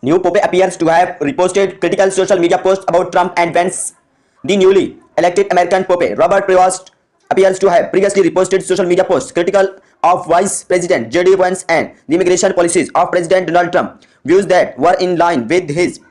New Pope appears to have reposted critical social media posts about Trump and Vance. The newly elected American Pope, Robert Prevost, appears to have previously reposted social media posts critical of Vice President J.D. Vance and the immigration policies of President Donald Trump, views that were in line with his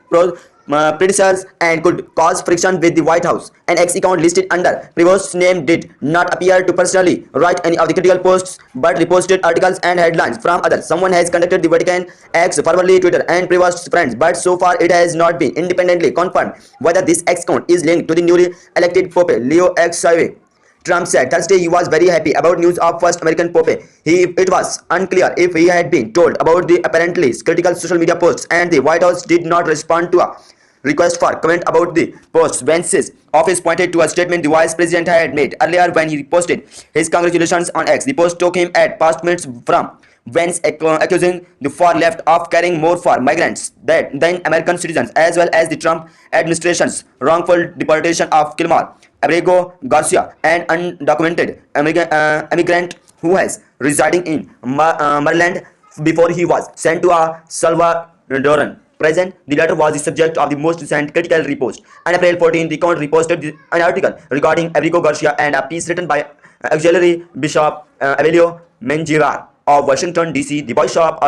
predecessors and could cause friction with the White House. An ex-account listed under Prevost's name did not appear to personally write any of the critical posts, but reposted articles and headlines from others. Someone has contacted the Vatican, X, formerly Twitter, and Prevost's friends, but so far it has not been independently confirmed whether this ex-account is linked to the newly elected Pope Leo xiii. Trump said Thursday he was very happy about news of first American Pope. It was unclear if he had been told about the apparently critical social media posts, and the White House did not respond to a request for comment about the posts. Vance's office pointed to a statement the vice president had made earlier when he posted his congratulations on X. The post took him at past minutes from Vance accusing the far left of caring more for migrants than American citizens, as well as the Trump administration's wrongful deportation of Kilmar Abrego Garcia, an undocumented immigrant who has residing in Maryland before he was sent to a Salvadoran prison. The letter was the subject of the most recent critical repost. On April 14, the account reposted an article regarding Abrego Garcia and a piece written by Auxiliary Bishop Avelio Menjivar of Washington, D.C. The bishop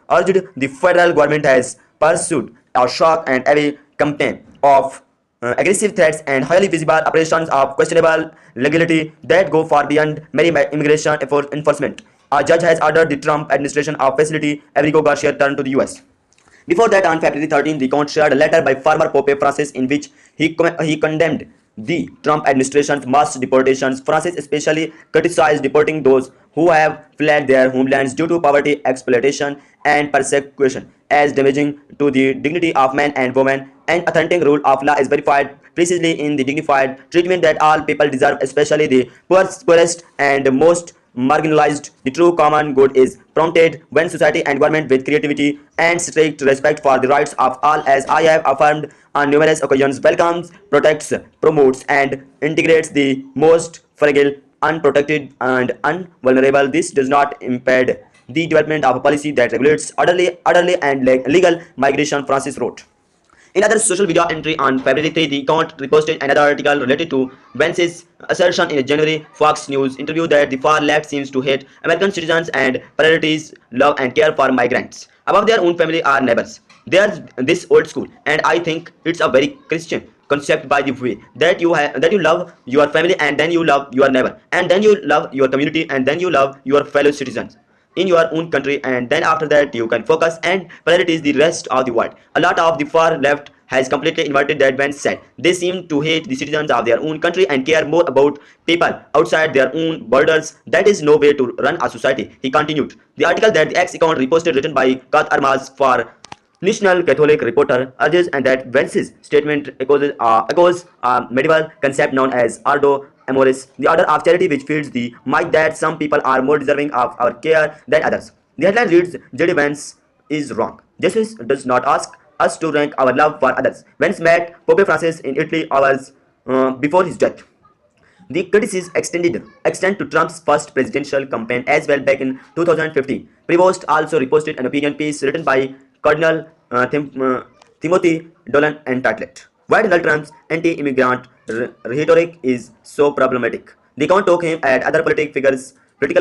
urged the federal government has pursued a shock and awe campaign of aggressive threats and highly visible operations of questionable legality that go far beyond mere immigration enforcement. A judge has ordered the Trump administration of facility Abrego Garcia turn to the U.S. Before that, on February 13, the account shared a letter by former Pope Francis in which he condemned the Trump administration's mass deportations. Francis especially criticized deporting those who have fled their homelands due to poverty, exploitation, and persecution as damaging to the dignity of man and woman. An authentic rule of law is verified precisely in the dignified treatment that all people deserve, especially the poorest and most marginalized. The true common good is prompted when society and government with creativity and strict respect for the rights of all, as I have affirmed on numerous occasions, welcomes, protects, promotes, and integrates the most fragile, unprotected, and vulnerable. This does not impede the development of a policy that regulates orderly and legal migration, Francis wrote. In another social media entry on February 3, the account reposted another article related to Vance's assertion in a January Fox News interview that the far left seems to hate American citizens and priorities love and care for migrants above their own family or neighbors. There's this old school, and I think it's a very Christian concept, by the way, that you love your family, and then you love your neighbor, and then you love your community, and then you love your fellow citizens in your own country, and then after that you can focus and prioritize the rest of the world. A lot of the far left has completely inverted that. Vance said they seem to hate the citizens of their own country and care more about people outside their own borders. That is no way to run a society, he continued. The article that the X account reposted, written by Kat Armas for National Catholic Reporter, urges and that Vance's statement echoes a medieval concept known as Ordo Amoris, the order of charity which feeds the myth that some people are more deserving of our care than others. The headline reads, J.D. Vance is wrong. Jesus does not ask us to rank our love for others. Vance met Pope Francis in Italy hours before his death. The criticism extend to Trump's first presidential campaign as well back in 2015. Prevost also reposted an opinion piece written by Cardinal Timothy Dolton entitled, Why Donald Trump's anti-immigrant rhetoric is so problematic. The account took him at other political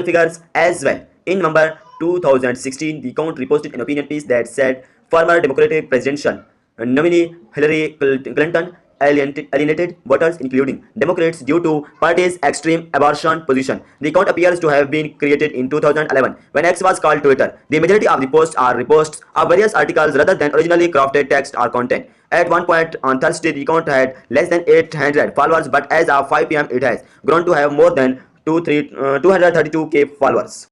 figures as well. In November 2016, the account reposted an opinion piece that said former Democratic presidential nominee Hillary Clinton alienated voters, including Democrats, due to party's extreme abortion position. The account appears to have been created in 2011 when X was called Twitter. The majority of the posts are reposts of various articles rather than originally crafted text or content. At one point on Thursday, the account had less than 800 followers, but as of 5 p.m. it has grown to have more than 232k followers.